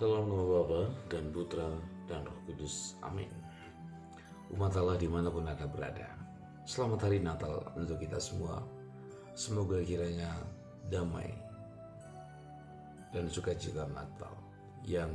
Dalam nama Bapa dan Putra dan Roh Kudus. Amin. Umat Allah dimanapun Anda berada, selamat hari Natal untuk kita semua. Semoga kiranya damai dan sukacita Natal yang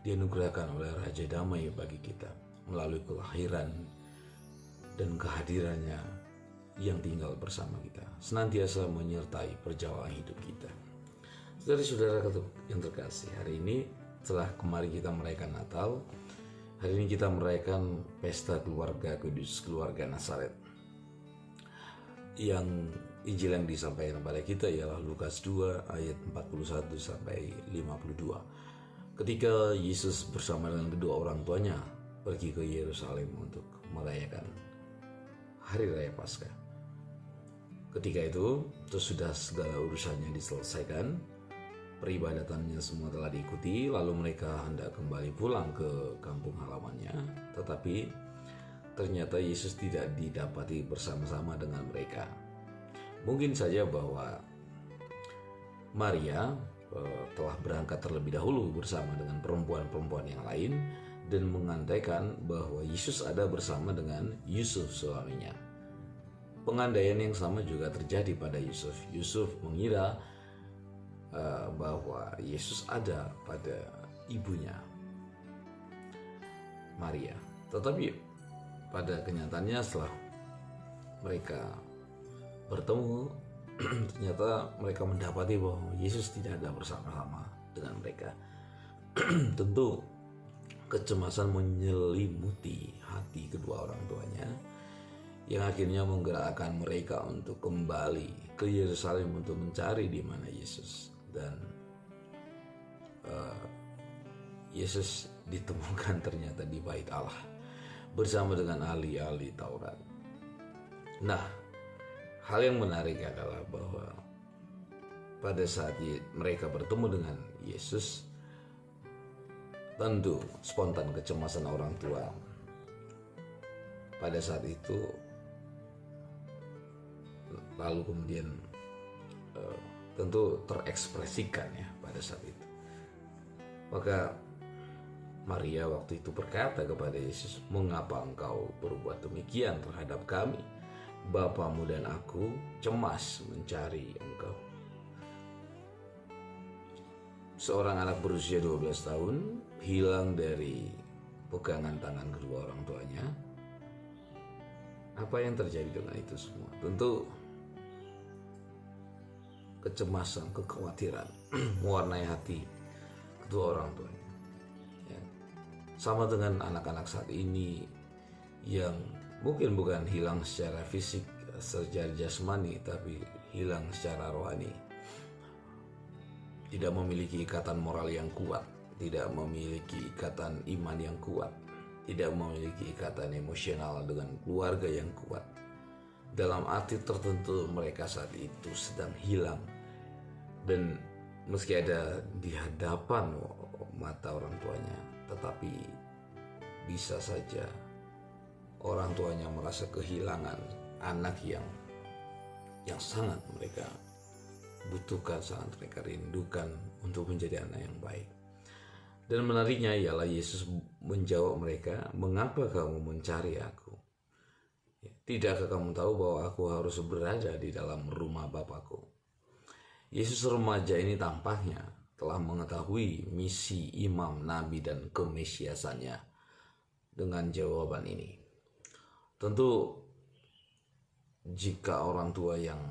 dianugerahkan oleh Raja Damai bagi kita melalui kelahiran dan kehadirannya yang tinggal bersama kita, senantiasa menyertai perjalanan hidup kita. Saudara-saudara yang terkasih, hari ini setelah kemarin kita merayakan Natal, hari ini kita merayakan pesta keluarga kudus, keluarga Nazaret. Yang Injil yang disampaikan kepada kita ialah Lukas 2 ayat 41 sampai 52. Ketika Yesus bersama dengan kedua orang tuanya pergi ke Yerusalem untuk merayakan hari raya Paskah. Ketika itu sesudah segala urusannya diselesaikan, peribadatannya semua telah diikuti, lalu mereka hendak kembali pulang ke kampung halamannya. Tetapi ternyata Yesus tidak didapati bersama-sama dengan mereka. Mungkin saja bahwa Maria telah berangkat terlebih dahulu bersama dengan perempuan-perempuan yang lain dan mengandaikan bahwa Yesus ada bersama dengan Yusuf suaminya. Pengandaian yang sama juga terjadi pada Yusuf. Yusuf mengira bahwa Yesus ada pada ibunya Maria. Tetapi pada kenyataannya setelah mereka bertemu, ternyata mereka mendapati bahwa Yesus tidak ada bersama-sama dengan mereka. Tentu kecemasan menyelimuti hati kedua orang tuanya, yang akhirnya menggerakkan mereka untuk kembali ke Yerusalem untuk mencari di mana Yesus. Dan Yesus ditemukan ternyata di bait Allah bersama dengan ahli-ahli Taurat. Nah, hal yang menarik adalah bahwa pada saat mereka bertemu dengan Yesus, tentu spontan kecemasan orang tua pada saat itu lalu kemudian tentu terekspresikan ya pada saat itu. Maka Maria waktu itu berkata kepada Yesus, "Mengapa engkau berbuat demikian terhadap kami? Bapamu dan aku cemas mencari engkau." Seorang anak berusia 12 tahun hilang dari pegangan tangan kedua orang tuanya. Apa yang terjadi dengan itu semua? Tentu kecemasan, kekhawatiran mewarnai hati kedua orang tuanya. Ya. Sama dengan anak-anak saat ini yang mungkin bukan hilang secara fisik, secara jasmani, tapi hilang secara rohani. Tidak memiliki ikatan moral yang kuat, tidak memiliki ikatan iman yang kuat, tidak memiliki ikatan emosional dengan keluarga yang kuat. Dalam arti tertentu mereka saat itu sedang hilang. Dan meski ada di hadapan mata orang tuanya, tetapi bisa saja orang tuanya merasa kehilangan anak yang sangat mereka butuhkan, sangat mereka rindukan untuk menjadi anak yang baik. Dan menariknya ialah Yesus menjawab mereka, "Mengapa kamu mencari aku? Tidakkah kamu tahu bahwa aku harus berada di dalam rumah Bapakku?" Yesus remaja ini tampaknya telah mengetahui misi imam, nabi, dan kemesiasannya dengan jawaban ini. Tentu jika orang tua yang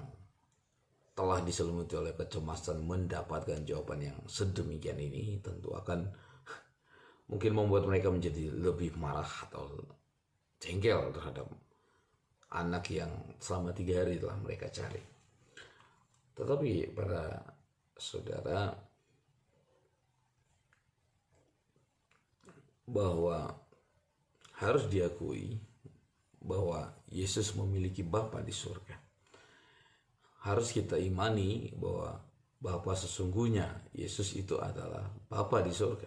telah diselimuti oleh kecemasan mendapatkan jawaban yang sedemikian ini, tentu akan mungkin membuat mereka menjadi lebih marah atau jengkel terhadap anak yang selama 3 hari telah mereka cari. Tetapi para saudara, bahwa harus diakui bahwa Yesus memiliki Bapa di surga. Harus kita imani bahwa Bapa sesungguhnya Yesus itu adalah Bapa di surga,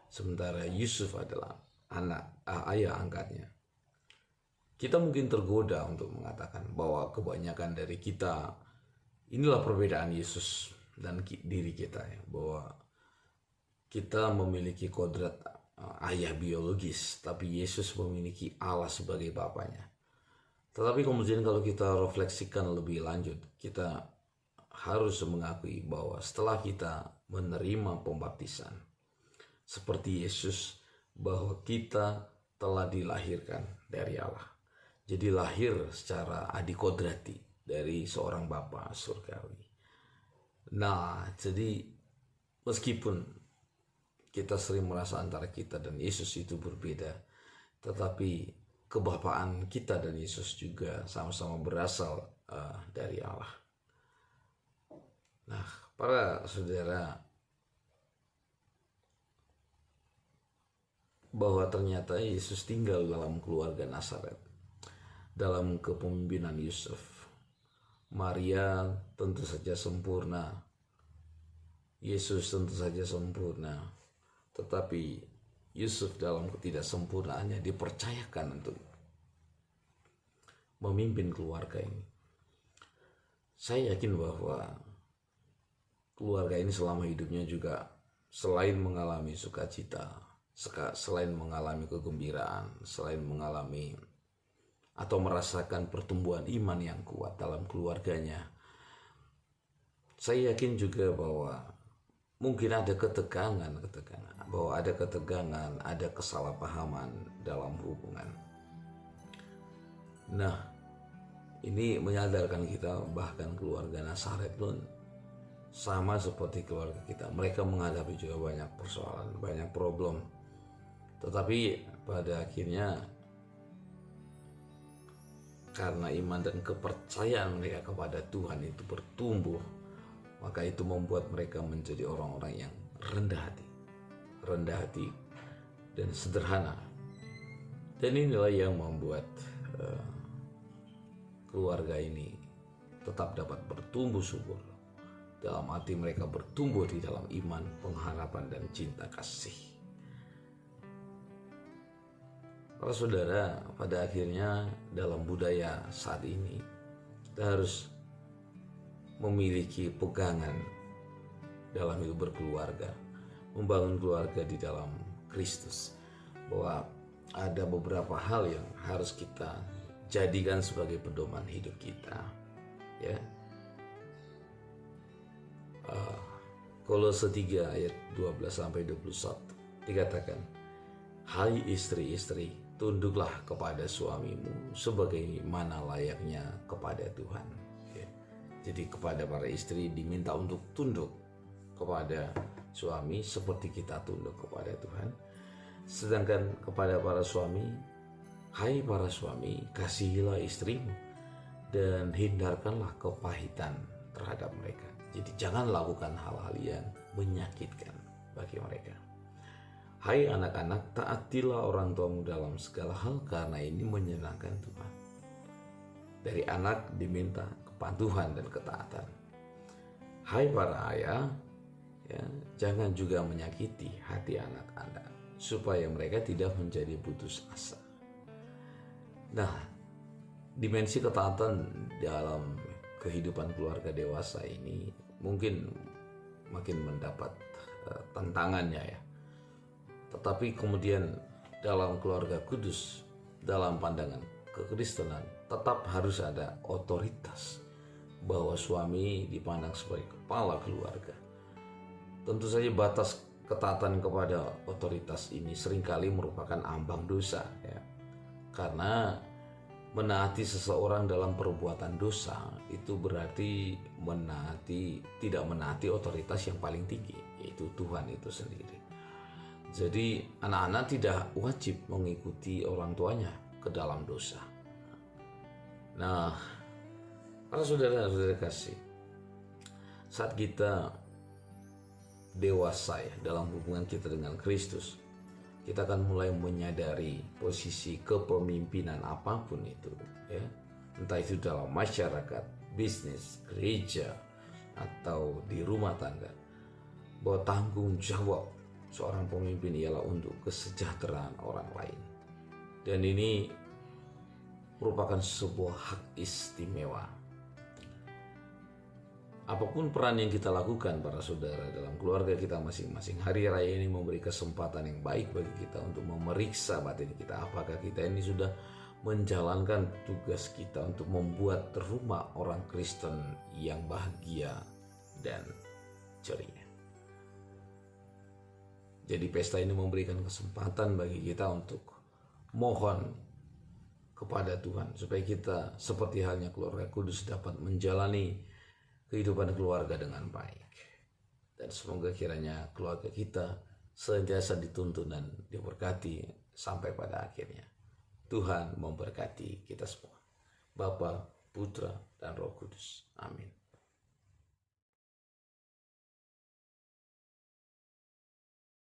sementara Yusuf adalah ayah angkatnya. Kita mungkin tergoda untuk mengatakan bahwa kebanyakan dari kita, inilah perbedaan Yesus dan diri kita ya, bahwa kita memiliki kodrat ayah biologis, tapi Yesus memiliki Allah sebagai bapaknya. Tetapi kemudian kalau kita refleksikan lebih lanjut, kita harus mengakui bahwa setelah kita menerima pembaptisan seperti Yesus, bahwa kita telah dilahirkan dari Allah. Jadi lahir secara adikodrati dari seorang Bapa surgawi. Nah, jadi meskipun kita sering merasa antara kita dan Yesus itu berbeda, tetapi kebapaan kita dan Yesus juga sama-sama berasal dari Allah. Nah, para saudara, bahwa ternyata Yesus tinggal dalam keluarga Nazaret, dalam kepemimpinan Yusuf. Maria tentu saja sempurna, Yesus tentu saja sempurna, tetapi Yusuf dalam ketidaksempurnaannya dipercayakan untuk memimpin keluarga ini. Saya yakin bahwa keluarga ini selama hidupnya juga selain mengalami sukacita, selain mengalami kegembiraan, selain mengalami atau merasakan pertumbuhan iman yang kuat dalam keluarganya, saya yakin juga bahwa mungkin ada ketegangan, bahwa ada ketegangan, ada kesalahpahaman dalam hubungan. Nah, ini menyadarkan kita bahkan keluarga Nazaret pun sama seperti keluarga kita. Mereka menghadapi juga banyak persoalan, banyak problem. Tetapi pada akhirnya karena iman dan kepercayaan mereka kepada Tuhan itu bertumbuh, maka itu membuat mereka menjadi orang-orang yang rendah hati dan sederhana. Dan inilah yang membuat keluarga ini tetap dapat bertumbuh subur. Dalam hati mereka bertumbuh di dalam iman, pengharapan, dan cinta kasih. Para saudara, pada akhirnya dalam budaya saat ini kita harus memiliki pegangan dalam hidup berkeluarga, membangun keluarga di dalam Kristus, bahwa ada beberapa hal yang harus kita jadikan sebagai pedoman hidup kita, ya. Kolose 3 ayat 12-21 dikatakan, "Hai istri-istri, tunduklah kepada suamimu sebagaimana layaknya kepada Tuhan." Ya. Jadi kepada para istri diminta untuk tunduk kepada suami seperti kita tunduk kepada Tuhan. Sedangkan kepada para suami, "Hai para suami, kasihilah istrimu dan hindarkanlah kepahitan terhadap mereka." Jadi jangan lakukan hal-hal yang menyakitkan bagi mereka. "Hai anak-anak, taatilah orang tuamu dalam segala hal karena ini menyenangkan Tuhan." Dari anak diminta kepatuhan dan ketaatan. "Hai para ayah, ya, jangan juga menyakiti hati anak-anak supaya mereka tidak menjadi putus asa." Nah, dimensi ketaatan dalam kehidupan keluarga dewasa ini mungkin makin mendapat tantangannya, ya. Tetapi kemudian dalam keluarga kudus, dalam pandangan kekristenan, tetap harus ada otoritas, bahwa suami dipandang sebagai kepala keluarga. Tentu saja batas ketaatan kepada otoritas ini seringkali merupakan ambang dosa, ya. Karena menaati seseorang dalam perbuatan dosa itu berarti tidak menaati otoritas yang paling tinggi, yaitu Tuhan itu sendiri. Jadi anak-anak tidak wajib mengikuti orang tuanya ke dalam dosa. Nah, para saudara-saudara kasih, saat kita dewasa, ya, dalam hubungan kita dengan Kristus, kita akan mulai menyadari posisi kepemimpinan apapun itu, ya. Entah itu dalam masyarakat, bisnis, gereja, atau di rumah tangga, bahwa tanggung jawab seorang pemimpin ialah untuk kesejahteraan orang lain. Dan ini merupakan sebuah hak istimewa. Apapun peran yang kita lakukan para saudara dalam keluarga kita masing-masing, hari raya ini memberi kesempatan yang baik bagi kita untuk memeriksa batin kita. Apakah kita ini sudah menjalankan tugas kita untuk membuat rumah orang Kristen yang bahagia dan ceria. Jadi pesta ini memberikan kesempatan bagi kita untuk mohon kepada Tuhan supaya kita seperti halnya keluarga kudus dapat menjalani kehidupan keluarga dengan baik. Dan semoga kiranya keluarga kita senantiasa dituntun dan diberkati sampai pada akhirnya. Tuhan memberkati kita semua. Bapa, Putra, dan Roh Kudus. Amin.